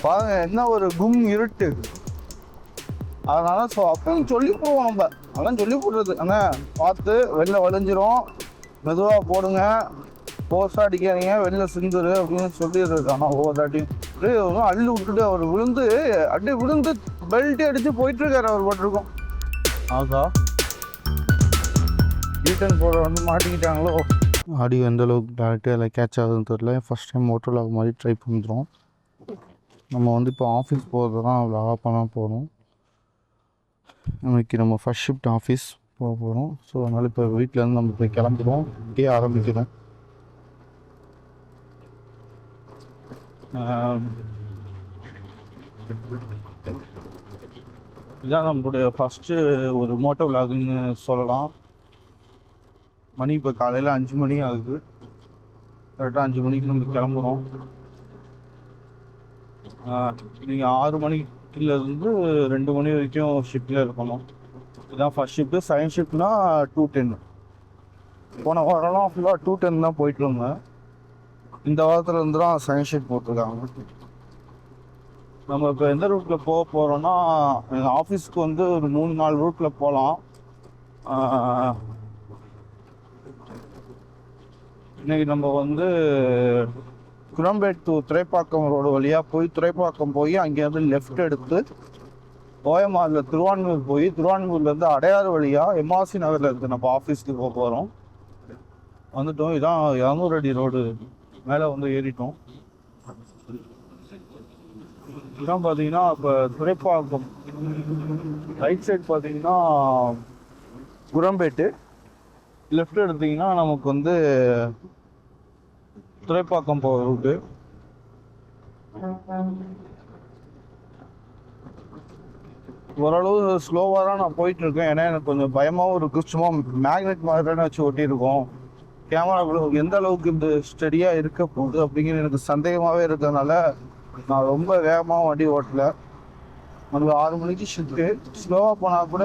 பாருங்க என்ன ஒரு கும் இருட்டு. அதனால அப்பயும் சொல்லி போடுவோம் நம்ம, அதெல்லாம் சொல்லி போடுறது. ஆனால் பார்த்து வெளில வளைஞ்சிரும், மெதுவாக போடுங்க, போஸ்டாக அடிக்காதீங்க, வெளில சிந்துரு அப்படின்னு சொல்லிடுறது. ஆனால் ஒவ்வொரு தாட்டியும் அப்படியே அள்ளி விட்டுட்டு அவர் விழுந்து அப்படியே விழுந்து பெல்ட்டே அடித்து போயிட்டுருக்காரு அவர் போட்டிருக்கோம். ஆகா, ரிட்டர்ன் போட வந்து மாட்டிக்கிட்டாங்களோ. ஆடியோ எந்த அளவுக்கு டேரக்டாக அதில் கேட்ச் ஆகுதுன்னு தெரியல. ஃபஸ்ட் டைம் மோட்டோ வ்ளாக் மாதிரி ட்ரை பண்ணிடுறோம். நம்ம வந்து இப்போ ஆஃபீஸ் போகிறது தான் வ்ளாக் பண்ண போகிறோம். இன்னைக்கு நம்ம ஃபஸ்ட் ஷிஃப்ட் ஆஃபீஸ் போக போகிறோம். ஸோ அதனால் இப்போ வீட்டிலேருந்து நம்ம போய் கிளம்புறோம், இங்கே ஆரம்பிக்கிறோம். இதுதான் நம்மளுடைய ஃபஸ்ட்டு ஒரு மோட்டோ வ்ளாகுன்னு சொல்லலாம். மணி இப்போ காலையில் 5 மணி ஆகுது. கரெக்டாக 5 மணிக்கு நம்ம கிளம்புறோம். நீங்கள் 6 மணிலேருந்து 2 மணி வரைக்கும் ஷிஃப்டில் இருக்கணும். இதுதான் ஃபஸ்ட் ஷிஃப்ட்டு. செகண்ட் ஷிஃப்ட்னா 2:10. போன வாரம்லாம் ஃபுல்லாக 2:10 தான் போயிட்டு இருந்தேன். இந்த வாரத்தில் இருந்து தான் செகண்ட் ஷிஃப்ட் போட்டிருக்காங்க. நம்ம இப்போ எந்த ரூட்டில் போக போகிறோன்னா, எங்கள் ஆஃபீஸ்க்கு வந்து ஒரு 3-4 ரூட்டில் போகலாம். இன்றைக்கி நம்ம வந்து குரம்பேட் டு துறைப்பாக்கம் ரோடு வழியாக போய் துறைப்பாக்கம் போய் அங்கேருந்து லெஃப்ட் எடுத்து ஓஎம்ஆரில் திருவான்மூர் போய் திருவான்மூர்லேருந்து அடையாறு வழியாக எம்ஆர்சி நகரில் இருக்குது நம்ம ஆஃபீஸ்க்கு போக போகிறோம். வந்துட்டோம். இதான் 200 அடி ரோடு மேலே வந்து ஏறிட்டோம். இதான் பார்த்தீங்கன்னா இப்போ துறைப்பாக்கம் ரைட் சைட் பார்த்தீங்கன்னா குரம்பேட்டு, லெஃப்ட் எடுத்திங்கன்னா நமக்கு வந்து துறைப்பாக்கம் போகிற ரூட்டு. ஓரளவு ஸ்லோவாக தான் நான் போயிட்டுருக்கேன். ஏன்னா எனக்கு கொஞ்சம் பயமாகவும் இருக்குது. சும்மா மேக்னெட் மாதிரி தானே வச்சு ஒட்டியிருக்கோம். கேமரா எந்த அளவுக்கு இந்த ஸ்டடியாக இருக்க போகுது அப்படிங்கிற எனக்கு சந்தேகமாகவே இருக்கிறதுனால நான் ரொம்ப வேகமாக வண்டி ஓட்டலை. நம்ம 6 மணிக்கு ஷிஃப்ட்டு. ஸ்லோவாக போனால் கூட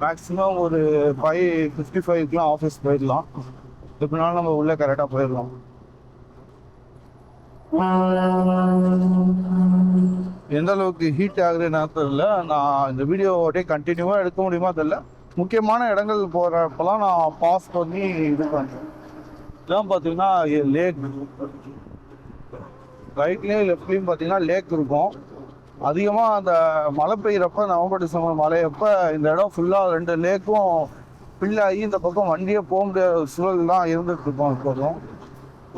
மேக்ஸிமம் ஒரு 5:55க்குலாம் ஆஃபீஸ் போயிடலாம். எப்படினாலும் நம்ம உள்ளே கரெக்டாக போயிடலாம். எந்த அளவுக்கு ஹீட் ஆகுதுன்னு தெரியல. நான் இந்த வீடியோவோடய கண்டினியூவாக எடுக்க முடியுமா தெரியல. முக்கியமான இடங்கள் போகிறப்பெல்லாம் நான் பாஸ் பண்ணி இது பண்ணுறேன். இதெல்லாம் பார்த்தீங்கன்னா லேக், ரைட்லேயும் லெஃப்ட்லேயும் பார்த்தீங்கன்னா லேக் இருக்கும். அதிகமாக அந்த மழை பெய்கிறப்ப, நவம்பர் டிசம்பர் மழையப்போ இந்த இடம் ஃபுல்லாக 2 லேக்கும் ஃபில்லாகி இந்த பக்கம் வண்டியே போக முடியாத சூழல் தான் இருந்துகிட்டு இருக்கோம் எப்போதும்.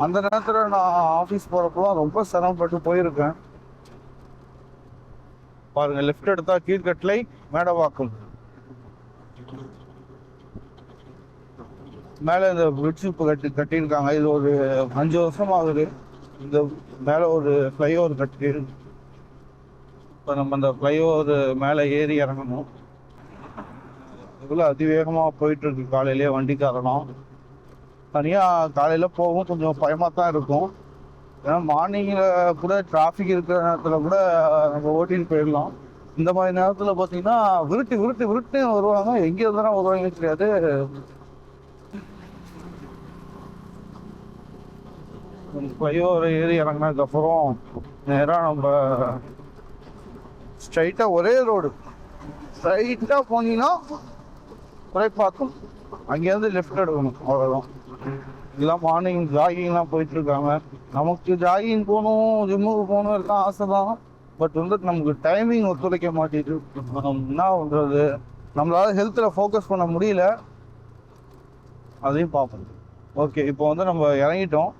அந்த நேரத்தில் நான் ஆஃபீஸ் போகிறப்பெல்லாம் ரொம்ப சிரமப்பட்டு போயிருக்கேன். பாருங்கள், லெஃப்ட் எடுத்தால் கீழ்கட்டளை மேடவாக்கம். மேலே இந்த பிரிட்ஜ் இப்போ கட்டியிருக்காங்க. இது ஒரு 5 வருஷம் ஆகுது. இந்த மேலே ஒரு ஃப்ளைஓவர் கட்டி. இப்போ நம்ம அந்த ஃப்ளைஓவர் மேலே ஏறி இறங்கணும். இவ்வளோ அதிவேகமாக போயிட்டுருக்கு காலையிலேயே வண்டி காரணம். தனியாக காலையில் போகவும் கொஞ்சம் பயமாக தான் இருக்கும். ஏன்னா மார்னிங்கில் கூட டிராஃபிக் இருக்கிற நேரத்தில் கூட நம்ம ஓட்டின்னு போயிடலாம். இந்த மாதிரி நேரத்தில் பார்த்தீங்கன்னா விருட்டு வருவாங்க. எங்கே இருந்தாலும் வருவாங்கன்னு தெரியாது. ஃப்ளைஓவர் ஏறி இறங்கினதுக்கப்புறம் நேராக நம்ம ஸ்ட்ரைட்டாக ஒரே ரோடு ஸ்ட்ரைட்டாக போனீங்கன்னா துறைப்பாக்கம். அங்கேருந்து லெஃப்ட் எடுக்கணும், அவ்வளோதான். இதெல்லாம் மார்னிங் ஜாகிங்லாம் போயிட்டுருக்காங்க. நமக்கு ஜாகிங் போகணும், ஜிம்முக்கு போகணும் எல்லாம் ஆசை தான். பட் வந்து நமக்கு டைமிங் ஒத்துழைக்க மாட்டேது. என்ன பண்ணுறது, நம்மளால் ஹெல்த்தில் ஃபோக்கஸ் பண்ண முடியல. அதையும் பார்ப்போம். ஓகே, இப்போ வந்து நம்ம இறங்கிட்டோம்.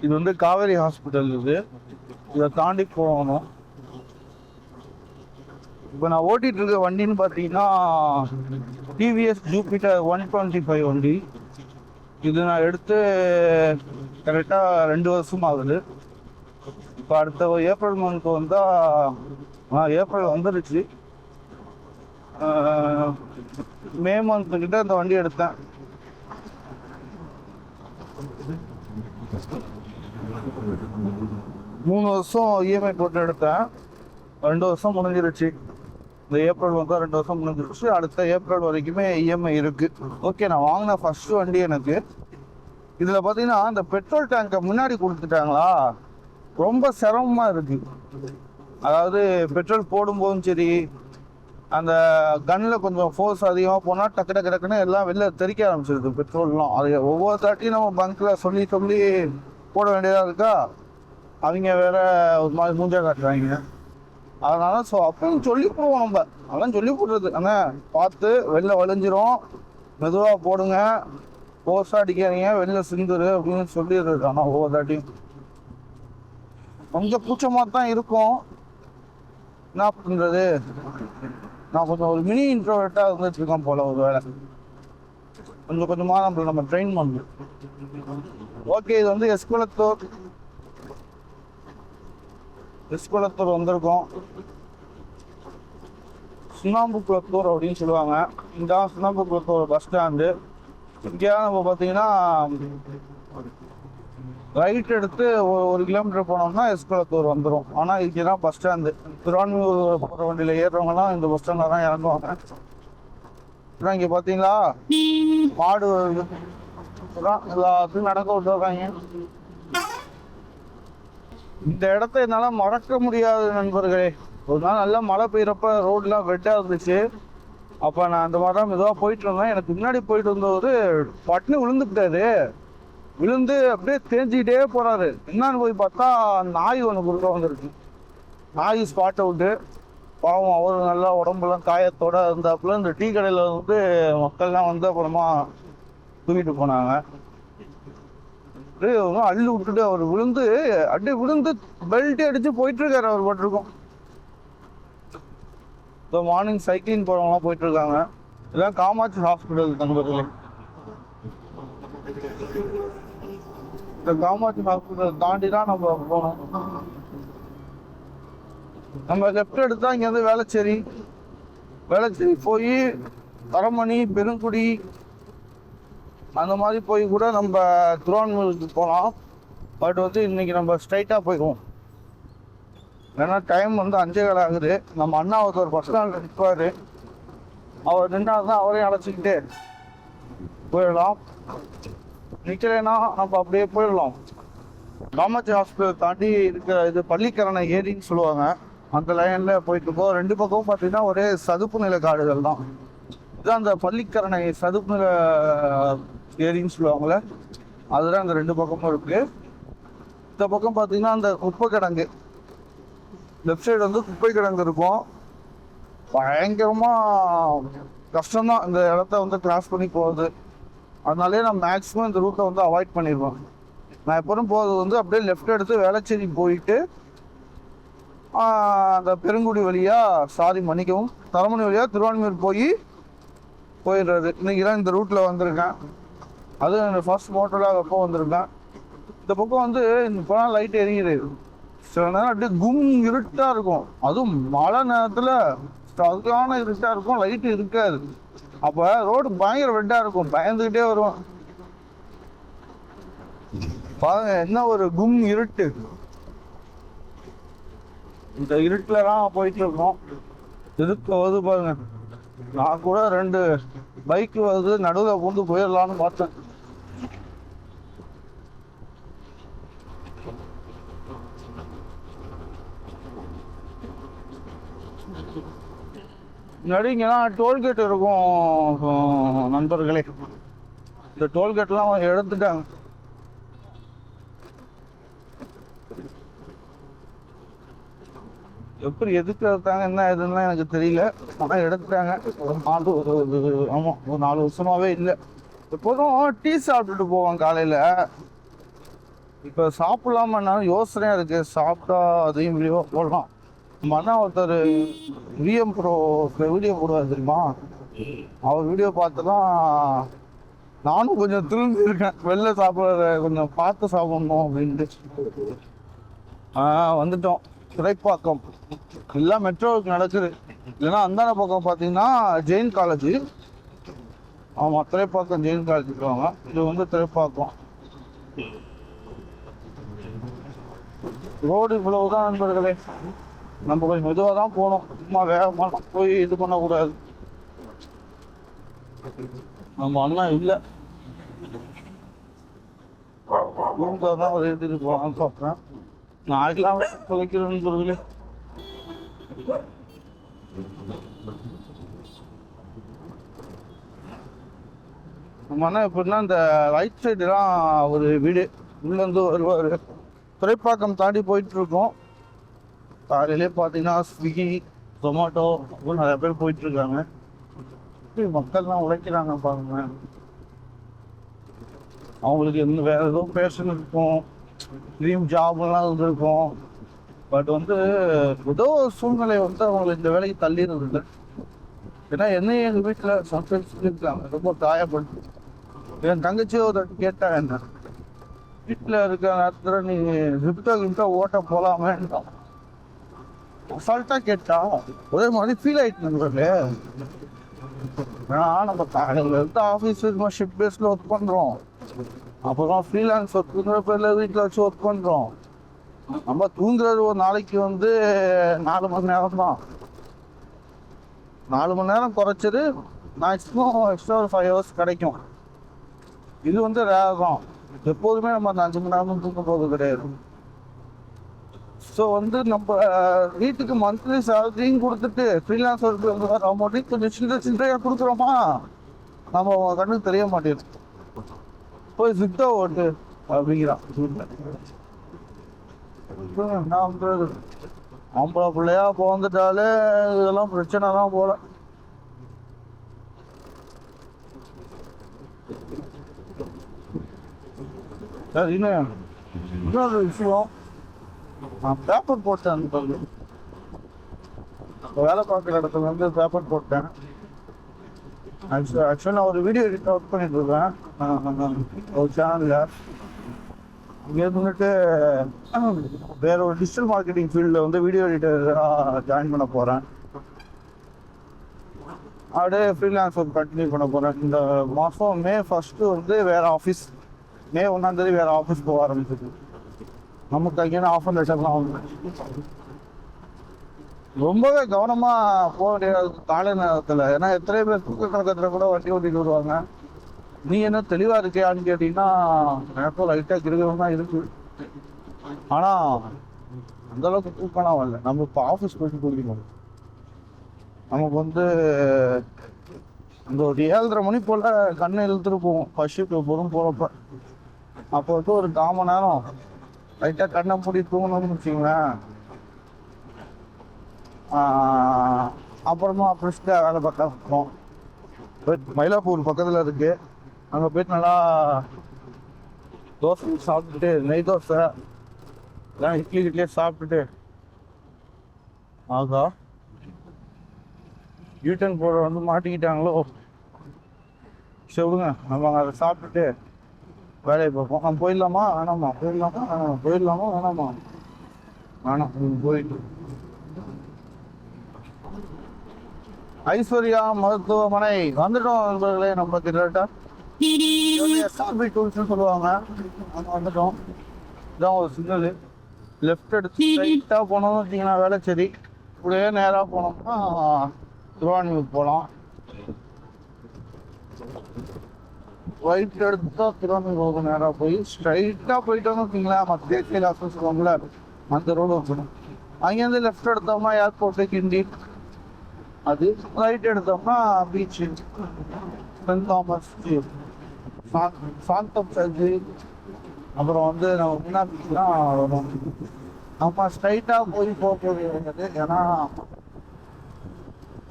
இது வந்து காவேரி ஹாஸ்பிட்டல். இதை தாண்டி போகணும். இப்போ நான் ஓட்டிகிட்டு இருக்க வண்டின்னு பார்த்தீங்கன்னா டிவிஎஸ் ஜூபிட்டர் 125 வண்டி. இது நான் எடுத்து கரெக்டாக 2 வருஷம் ஆகுது. இப்போ அடுத்த ஏப்ரல் மந்த் வந்தால் ஏப்ரல் வந்துருச்சு. மே மந்த்துக்கிட்ட இந்த வண்டி எடுத்தேன். மூணு வருஷம் இஎம்ஐ போட்டு எடுத்தேன். 2 வருஷம் முடிஞ்சிருச்சு. இந்த ஏப்ரல் வந்தால் 2 வருஷம் முடிஞ்சிருச்சு. அடுத்த ஏப்ரல் வரைக்குமே இஎம்ஐ இருக்குது. ஓகே, நான் வாங்கின ஃபஸ்ட்டு வண்டி எனக்கு. இதில் பார்த்தீங்கன்னா இந்த பெட்ரோல் டேங்கை முன்னாடி கொடுத்துட்டாங்களா, ரொம்ப சிரமமாக இருக்குது. அதாவது பெட்ரோல் போடும்போதும் சரி, அந்த கன்னில் கொஞ்சம் ஃபோர்ஸ் அதிகமாக போனால் டக்கு டக்கு டக்குன்னு எல்லாம் வெளில தெறிக்க ஆரம்பிச்சிருது பெட்ரோல்லாம். அது ஒவ்வொரு தாட்டியும் நம்ம பங்க்கில் சொல்லி சொல்லி போட வேண்டியதாக இருக்கா, அவங்க வேற ஒரு மாதிரி மூஞ்சா காட்டுறாங்க. அதனால ஸோ அப்பயும் சொல்லி போடுவோம் நம்ம, அதெல்லாம் சொல்லி போடுறது. ஆனால் பார்த்து வெளில வலிஞ்சிரும், மெதுவாக போடுங்க, ஃபோர்ஸாக அடிக்காதீங்க, வெளில சிந்துரு அப்படின்னு சொல்லிடுறது. ஆனால் ஒவ்வொரு தாட்டியும் கொஞ்சம் கூச்சமாக தான் இருக்கும். என்ன பண்ணுறது, நான் கொஞ்சம் ஒரு மினி இன்ட்ரோவர்ட்டாக இருந்துட்டு இருக்கேன் போல ஒரு வேலை. கொஞ்சம் கொஞ்சமாக நம்ம ட்ரெயின் பண்ணணும். ஓகே, இது வந்து எஸ்குளத்தூர் வந்திருக்கோம். சுண்ணாம்பு குளத்தூர் அப்படின்னு சொல்லுவாங்க. இந்த சுண்ணாம்பு குளத்தூர் பஸ் ஸ்டாண்டு. இங்கே நம்ம பார்த்தீங்கன்னா ரைட் எடுத்து 1 கிலோமீட்டர் போனோம்னா எஸ்குளத்தூர் வந்துடும். ஆனால் இங்கே தான் பஸ் ஸ்டாண்டு. திருவான்மியூர் போகிற வண்டியில் ஏறுறவங்கலாம் இந்த பஸ் ஸ்டாண்டில் தான் இறங்குவாங்க. இங்கே பார்த்தீங்களா மாடு எல்லாத்தையும் நடக்க விட்டுருக்காங்க. இந்த இடத்த என்னால் மறக்க முடியாது நண்பர்களே. ஒரு நாள் நல்லா மழை பெய்யறப்ப ரோடெலாம் வெட்டாக இருந்துச்சு. அப்போ நான் அந்த மாதிரி தான் மெதுவாக போயிட்டு இருந்தேன். எனக்கு முன்னாடி போயிட்டு இருந்தவர் பட்டுன்னு விழுந்துக்கிட்டாரு. விழுந்து அப்படியே தேஞ்சிக்கிட்டே போகிறாரு. என்னன்னு போய் பார்த்தா நாய் ஒன்று குறுக்க வந்துருக்கு. நாய் ஸ்பாட் அவுட்டு. பாவம், அவர் நல்லா உடம்புலாம் காயத்தோட இருந்தாப்புல. இந்த டீ கடையில் வந்து மக்கள்லாம் வந்து அப்புறமா தூக்கிட்டு போனாங்க. அப்படியே அள்ளி விட்டுட்டு அவர் விழுந்து அப்படியே விழுந்து பெல்ட் அடிச்சு போயிட்டு இருக்காரு. அவர் போட்டிருக்கோம். இப்போ மார்னிங் சைக்கிளிங் போகிறவங்களாம் போயிட்டு இருக்காங்க. இதெல்லாம் காமாட்சி ஹாஸ்பிட்டல் நண்பர்களே. இந்த காமாட்சி ஹாஸ்பிட்டல் தாண்டி தான் நம்ம போகணும். நம்ம லெஃப்ட் எடுத்தா இங்க வந்து வேளச்சேரி போய் தரமணி, பெருங்குடி அந்த மாதிரி போய் கூட நம்ம திருவான்மியூருக்கு போகலாம். பட் வந்து இன்னைக்கு நம்ம ஸ்ட்ரைட்டாக போயிடுவோம். ஏன்னா டைம் வந்து 5:15 ஆகுது. நம்ம அண்ணா ஒருத்தர் பஸ் ஸ்டாண்டில் நிற்பார். அவர் நின்றாதான் அவரையும் அழைச்சிக்கிட்டு போயிடலாம். நிற்கலைன்னா நம்ம அப்படியே போயிடலாம். காமாட்சி ஹாஸ்பிட்டல் தாண்டி இருக்கிற இது பள்ளிக்கரணை ஏரின்னு சொல்லுவாங்க. அந்த லைனில் போயிட்டு இருக்கோம். 2 பக்கமும் பார்த்தீங்கன்னா ஒரே சதுப்பு நில காடுகள் தான். இதுதான் அந்த பள்ளிக்கரணை சதுப்பு நில ஏரின்னு சொல்லுவாங்கள்ல, அதுதான் அந்த 2 பக்கமும் இருக்குது. இந்த பக்கம் பார்த்தீங்கன்னா அந்த குப்பை கிடங்கு, லெஃப்ட் சைடு வந்து குப்பை கிடங்கு இருக்கும். பயங்கரமாக கஷ்டம்தான் இந்த இடத்த வந்து கிராஸ் பண்ணி போகிறது. அதனாலே நான் மேக்ஸிமம் இந்த ரூட்டை வந்து அவாய்ட் பண்ணிடுவேன். நான் எப்போதும் போகிறது வந்து அப்படியே லெஃப்ட் எடுத்து வேளச்சேரி போயிட்டு அந்த பெருங்குடி வழியாக மன்னிக்கவும் தரமணி வழியாக திருவான்மியூர் போயிடுறது. இன்றைக்கி தான் இந்த ரூட்டில் வந்திருக்கேன். அதுவும் என்னோடய ஃபர்ஸ்ட் மோட்டராக எப்போ வந்திருக்கேன். இந்த பக்கம் வந்து இப்போலாம் லைட் எரியுது. சில நேரம் அப்படியே இருட்டாக இருக்கும். அதுவும் மழை நேரத்தில் அதுக்கான இருட்டாக இருக்கும், லைட்டு இருக்காது. அப்போ ரோடு பயங்கர வெட்டாக இருக்கும். பயந்துக்கிட்டே வருவோம். பாருங்க என்ன ஒரு இருட்டு. இந்த இருட்டில் தான் போயிட்டு இருக்கோம். எதுக்கு வருது பாருங்க. நான் கூட 2 பைக் வருது, நடுவில் பூந்து போயிடலான்னு பார்த்தேன். முன்னாடி இங்கெல்லாம் டோல்கேட் இருக்கும் நண்பர்களே. இந்த டோல்கேட்லாம் எடுத்துட்டாங்க. எப்படி எதுக்கு எடுத்தாங்க என்ன இதுன்னா எனக்கு தெரியல. ஆனால் எடுத்துட்டாங்க. ஆமாம், ஒரு 4 வருஷமாகவே இல்லை. எப்போதும் டீ சாப்பிட்டுட்டு போவாங்க காலையில். இப்போ சாப்பிடலாமன்னாலும் யோசனையாக இருக்குது. சாப்பிட்டா அதையும் வீடியோ போடலாம். நம்ம அண்ணா ஒருத்தர் விஎம் ப்ரோ வீடியோ போடுவார் தெரியுமா, அவர் வீடியோ பார்த்துலாம் நானும் கொஞ்சம் திரும்பியிருக்கேன். வெளில சாப்பிட்ற கொஞ்சம் பார்த்து சாப்பிடணும் அப்படின்ட்டு வந்துட்டோம். துறைப்பாக்கம் எல்லாம் மெட்ரோவுக்கு நடக்குது. இல்லைன்னா அந்தான பக்கம் பார்த்தீங்கன்னா ஜெயின் காலேஜ். ஆமாம், துறைப்பாக்கம் ஜெயின் காலேஜ் சொல்லுவாங்க. இது வந்து துறைப்பாக்கம். ரோடு இவ்வளவுதான் நண்பர்களே. நம்ம கொஞ்சம் மெதுவாக தான் போகணும். சும்மா வேகமாக போய் இது பண்ணக்கூடாது. நம்ம அண்ணா இல்லை, தான் ஒரு எழுதிட்டு போகலான்னு பார்க்குறேன். நாளைக்கெல்லாம் தொலைக்கிறேன்னு சொல்லுங்க. நம்ம அண்ணா எப்படின்னா இந்த ரைட் சைடுலாம் ஒரு வீடு உள்ளேருந்து வருவார். துறைப்பாக்கம் தாண்டி போயிட்டுருக்கோம். காலையிலே பார்த்தீங்கன்னா ஸ்விக்கி, ஜொமேட்டோ அப்படின்னு நிறைய பேர் போயிட்டுருக்காங்க. மக்கள்லாம் உழைக்கிறாங்க பாருங்க. அவங்களுக்கு எந்த வேறு ஏதோ பேஷன் இருக்கும், ட்ரீம் ஜாப்லாம் இருந்திருக்கும். பட் வந்து ஏதோ ஒரு சூழ்நிலை வந்து அவங்களுக்கு இந்த வேலைக்கு தள்ளிடுறது இல்லை. ஏன்னா என்னையும் எங்கள் வீட்டில் சம்டைம்ஸ் சொல்லியிருக்காங்க, ரொம்ப காயப்பட்டு. என் தங்கச்சி ஒரு கேட்டா என்ன, வீட்டில் இருக்கிற நேரத்தில் நீ லிப்டாக ஓட்ட போகலாமே அசால்ட்டாக கேட்டா ஒரே மாதிரி ஃபீல் ஆகிட்டு நண்பர்களே. ஏன்னா நம்ம காலையிலேருந்து ஆஃபீஸ் ஷிஃப்ட் பேஸில் ஒர்க் பண்ணுறோம், அப்புறம் ஃப்ரீலான்ஸ் ஒர்க்குங்கிற பேரில் வீட்டில் வச்சு ஒர்க் பண்ணுறோம். நம்ம தூங்குறது ஒரு நாளைக்கு வந்து 4 மணி நேரம் தான். 4 மணி நேரம் குறைச்சது மேக்ஸிமம் எக்ஸ்ட்ரா ஒரு 5 ஹவர்ஸ் கிடைக்கும். இது வந்து ரேர் தான். எப்போதுமே நம்ம அந்த 5 மணி நேரம் தூங்க போகிறது கிடையாது. ஸோ வந்து நம்ம வீட்டுக்கு மந்த்லி சேலரியும் கொடுத்துட்டு ஃப்ரீலான்ஸ் ஒர்க்கு வந்து வர அமௌண்ட்டையும் கொஞ்சம் சில்லறையாக கொடுக்குறோமா, நம்ம கண்ணுக்கு தெரிய மாட்டேங்குது. போய் சித்தா ஓட்டு அப்படிங்கிறான். என்ன பண்ணுறது, ஆம்பளை பிள்ளையா பிறந்துட்டாலே இதெல்லாம் பிரச்சனை தான் போல. சரி, இன்னொரு விஷயம், நான் பேப்பர் போட்டேன். வேலை பார்க்குற இடத்துல வந்து பேப்பர் போட்டேன். ஆக்சுவலாக நான் ஒரு வீடியோ எடிட்டர் ஒர்க் பண்ணிட்டு இருக்கேன் ஒரு சேனலில். இங்கே இருந்துட்டு வேற ஒரு டிஜிட்டல் மார்க்கெட்டிங் ஃபீல்டில் வந்து வீடியோ எடிட்டராக ஜாயின் பண்ண போகிறேன். அப்படியே ஃப்ரீலான்ஸ் ஒர்க் கண்டினியூ பண்ண போகிறேன். இந்த மாதம் May 1 வந்து வேறு ஆஃபீஸ், May 1 வேறு ஆஃபீஸ் போக ஆரம்பிச்சிருக்கு. நமக்கு அங்கேயும் ஆஃபர் லெட்டர்லாம் வந்து ரொம்பவே கவனமாக போக வேண்டியது காலை நேரத்தில். ஏன்னா எத்தனை பேர் தூக்க கணக்கத்தில் கூட வண்டி ஓட்டிட்டு வருவாங்க. நீ என்ன தெளிவாக இருக்கியான்னு கேட்டிங்கன்னா எனக்கு லைட்டாக கிருகம் தான் இருக்குது. ஆனால் அந்தளவுக்கு தூக்கலாம் வரல. நம்ம இப்போ ஆஃபீஸ் போயிட்டு குடிக்கணும். நமக்கு வந்து அந்த ஒரு 7:30 மணி போல் கண்ணை இழுத்துட்டு போவோம் ஃபர்ஸ்ட் ஷிஃப்ட் போகிறோம் போகிறப்ப. அப்போ வந்து ஒரு 1/4 மணி நேரம் லைட்டாக கண்ணை மூடி தூங்கணும்னு வச்சிங்களேன். அப்புறமா ஃப்ரெஷ்ஷாக வேலை பார்க்க இருக்கோம். மயிலாப்பூர் பக்கத்தில் இருக்குது. அங்கே போய்ட்டு நல்லா தோசை சாப்பிட்டுட்டு, நெய் தோசை எல்லாம் இட்லியே சாப்பிட்டுட்டு, ஆகா யூட்டன் போட வந்து மாட்டிக்கிட்டாங்களோ சொல்லுங்க. நம்ம அதை சாப்பிட்டுட்டு வேலையை பார்ப்போம். நம்ம போயிடலாமா வேணாமா, போயிடலாமா வேணாமா, வேணாம் போயிட்டு. ஐஸ்வர்யா மருத்துவமனை வந்துட்டோம் நண்பர்களே. நம்ம கிட்டத்தட்ட SRB டூல்ஸ்னு சொல்லுவாங்க. நம்ம வந்துட்டோம். இதான் ஒரு சிக்னல். லெஃப்ட் எடுத்து ஸ்ட்ரைட்டாக போனோம்னு வச்சிங்கன்னா வேலைச்சேரி, இப்படியே நேராக போனோம்னா திருவான்மியூர் போகலாம். ரைட் எடுத்து தான் திருவான்மியூர் நேராக போய் ஸ்ட்ரைட்டாக போயிட்டோம்னு வச்சிங்களேன் மத்திய தேசிய ஆஃபீஸ் சொல்லுவாங்களே அந்த ரோடு வந்துடும். அங்கேருந்து லெஃப்ட் எடுத்தோம்னா ஏர்போர்ட்டு கிண்டி, அது ரைட் எடுத்தோம்னா பீச்சு, சென்ட் தாமஸ், சாந்தம் சர்ஜி, அப்புறம் வந்து நம்ம மீனா பீச் தான் வரும். நம்ம ஸ்ட்ரைட்டாக போய் போகிறது. ஏன்னா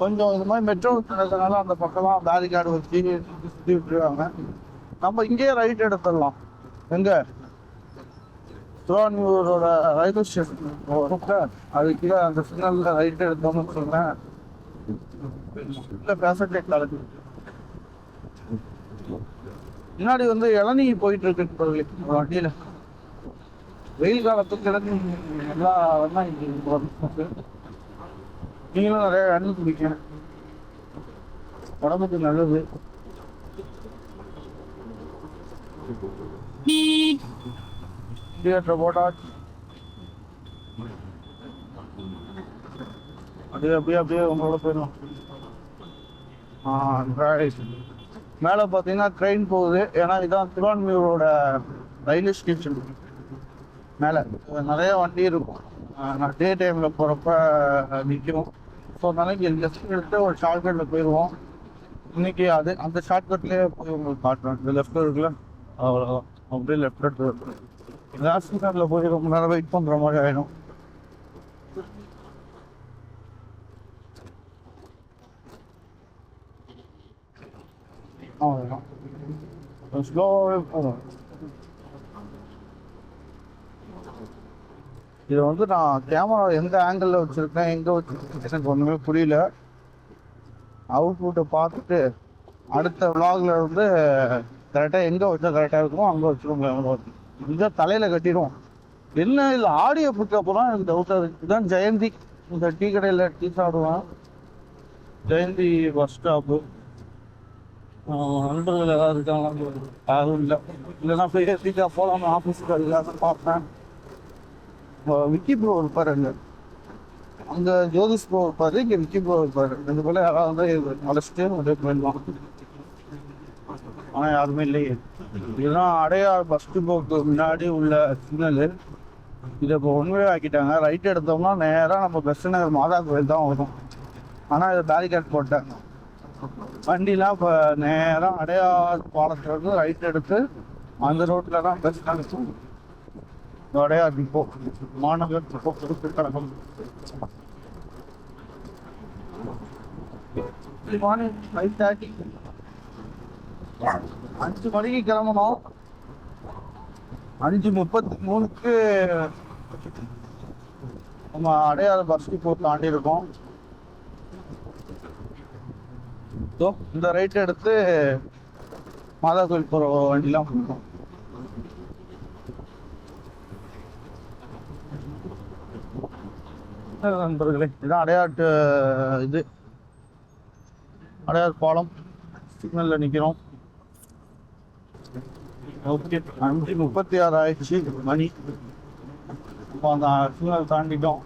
கொஞ்சம் இது மாதிரி மெட்ரோ இருக்கிறதுனால அந்த பக்கம்லாம் பேரிகார்டு வச்சு சுற்றி விட்டுருவாங்க. நம்ம இங்கேயே ரைட் எடுத்துடலாம். எங்கே திருவான்மியூரோட ரயில்வே ஸ்டேஷன் அதுக்கு அந்த சிக்னலில் ரைட் எடுத்தோம்னு சொல்கிறேன். பேசண்டேட் நடக்குது. முன்னாடி வந்து இளநீ போயிட்டு இருக்கு வண்டியில். வெயில் காலத்துக்கு இளநீ நல்லா நீங்களும் நிறைய இளநீ குடிக்கணும், உடம்புக்கு நல்லது. போட்டா அப்படியே உங்களோட போயிடும். மேலே பார்த்தீங்கன்னா ட்ரெயின் போகுது. ஏன்னா இதுதான் திருவான்மியூரோட ரயில்வே ஸ்டேஷன். மேலே நிறைய வண்டி இருக்கும். நான் டே டைமில் போகிறப்ப நிற்கும். ஸோ அதனால இங்கே லெஃப்ட் எடுத்து ஒரு ஷார்ட்கட்டில் போயிடுவோம். இன்னைக்கு அந்த ஷார்ட்கட்லேயே போய் உங்களுக்கு காட்டுறேன். இந்த லெஃப்ட் இருக்குல்ல, அவ்வளோதான். அப்படியே லெஃப்ட் எடுத்து லாஸ்ட் ஸ்டாண்டில் போய் ரொம்ப நேரம் வெயிட் பண்ணுற மாதிரி ஆகிடும். அவ்வளோதான், ஸ்லோவாகவே போகும். இதை வந்து நான் கேமரா எந்த ஆங்கிளில் வச்சுருக்கேன், எங்கே வச்சுருக்கேன் எனக்கு ஒன்றுமே புரியல. அவுட்புட்டை பார்த்துட்டு அடுத்த விலாகில் வந்து கரெக்டாக எங்கே வச்சா கரெக்டாக இருக்குமோ அங்கே வச்சுருவோம். இதுதான் தலையில் கட்டிடுவோம். என்ன இல்லை ஆடியோ பிடிக்கப்போ தான் எனக்கு டவுட்டாக இருக்குது. இதுதான் ஜெயந்தி, இந்த டீ கடையில் டீ சாப்பிடுவேன். Jayanthi bus stop. நண்பர்கள் ஏதாவது இருக்காங்க? யாரும் இல்லை. இல்லைன்னா போய் சீட்டாக போகலாம், ஆஃபீஸுக்கு அதுக்காக பார்ப்பேன். விக்கி ப்ரோ இருப்பார் அங்கே, அங்கே ஜோதிஷ் ப்ரோ இருப்பார், இங்கே விக்கி ப்ரோ இருப்பார். ரெண்டு பேரும் யாராவது வந்து அழைச்சிட்டு அப்படியே போயிடலாம். ஆனால் யாருமே இல்லையே. இதுதான் அடையார் பஸ் டிப்போக்கு முன்னாடி உள்ள சிக்னலு. இதை இப்போ ஒன்வே ஆக்கிட்டாங்க. ரைட் எடுத்தோம்னா நேராக நம்ம பெஸ்ட் நகர் மாதா கோயில் தான் வரும். ஆனால் இதை பேரிகேட் போட்டாங்க. வண்டிலாம் இப்போ நேராக அடையார் பாலத்துலேருந்து ரைட் எடுத்து அந்த ரோட்டில் தான் பெஸ்ட் நகர் அடையார் டிப்போ, மாநகர் போக்குவரத்து கழகம். மார்னிங் 5:30, 5 மணிக்கு கிளம்பணும். 5:33க்கு நம்ம அடையாறு பஸ் டிப்போ தாண்டி இருக்கோம். இந்த ரைட் எடுத்து மாதா கோயில் போகிற வண்டிலாம் போகணும். நண்பர்களே, இதுதான் அடையாட்டு, இது அடையார் பாலம். சிக்னலில் நிற்கிறோம். ஓகே, 5:36 ஆயிடுச்சு மணி. இப்போ அந்த சிக்னல் தாண்டிட்டோம்.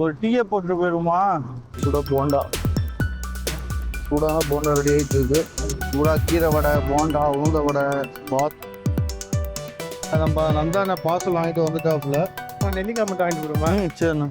ஒரு டீயை போட்டு போயிடுமா? போண்டா, சூடான போண்டா ரெடி ஆகிட்டு இருக்கு. சூடாக கீரை வடை, போண்டா, உளுந்த வடை, பாத். நம்ம நந்தான பார்சல் வாங்கிட்டு வந்துட்டாப்புல. நெல்லிக்காய் மட்டும் வாங்கிட்டு போடுமா? சரிண்ணா.